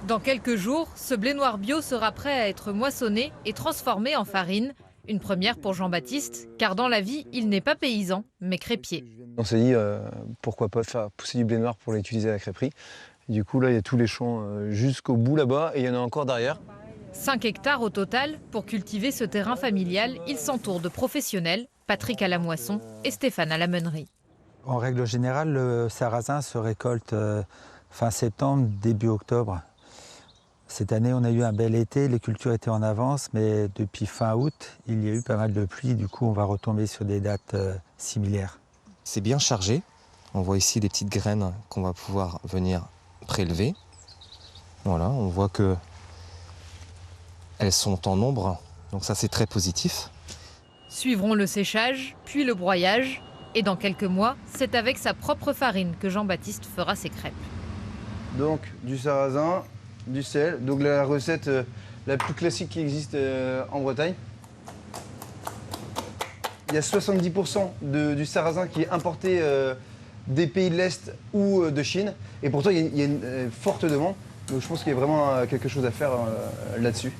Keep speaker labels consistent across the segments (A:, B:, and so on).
A: Dans quelques jours, ce blé noir bio sera prêt à être moissonné et transformé en farine. Une première pour Jean-Baptiste, car dans la vie, il n'est pas paysan, mais crêpier.
B: On s'est dit pourquoi pas faire pousser du blé noir pour l'utiliser à la crêperie. Et du coup, là, il y a tous les champs jusqu'au bout là-bas et il y en a encore derrière.
A: 5 hectares au total. Pour cultiver ce terrain familial, il s'entoure de professionnels, Patrick à la moisson et Stéphane à la meunerie.
C: En règle générale, le sarrasin se récolte fin septembre, début octobre. Cette année, on a eu un bel été, les cultures étaient en avance, mais depuis fin août, il y a eu pas mal de pluie. Du coup, on va retomber sur des dates similaires.
D: C'est bien chargé. On voit ici des petites graines qu'on va pouvoir venir prélever. Voilà, on voit que elles sont en nombre, donc ça c'est très positif.
A: Suivront le séchage, puis le broyage. Et dans quelques mois, c'est avec sa propre farine que Jean-Baptiste fera ses crêpes.
B: Donc, du sarrasin, du sel. Donc, la recette la plus classique qui existe en Bretagne. Il y a 70% du sarrasin qui est importé des pays de l'Est ou de Chine. Et pourtant, il y a une forte demande. Donc, je pense qu'il y a vraiment quelque chose à faire là-dessus.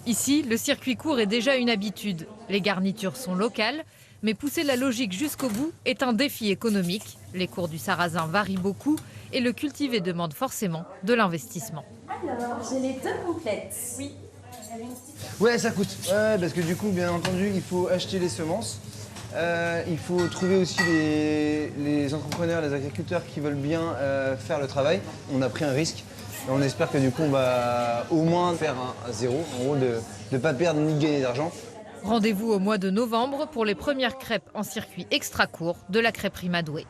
A: Ici, le circuit court est déjà une habitude. Les garnitures sont locales, mais pousser la logique jusqu'au bout est un défi économique. Les cours du sarrasin varient beaucoup et le cultiver demande forcément de l'investissement.
E: Alors, j'ai les deux complètes. Oui.
B: Ouais, ça coûte. Ouais, parce que du coup, bien entendu, il faut acheter les semences. Il faut trouver aussi les entrepreneurs, les agriculteurs qui veulent bien faire le travail. On a pris un risque. Et on espère que du coup, on va au moins faire un zéro, en gros, de ne pas perdre ni gagner d'argent.
A: Rendez-vous au mois de novembre pour les premières crêpes en circuit extra court de la crêperie Madoué.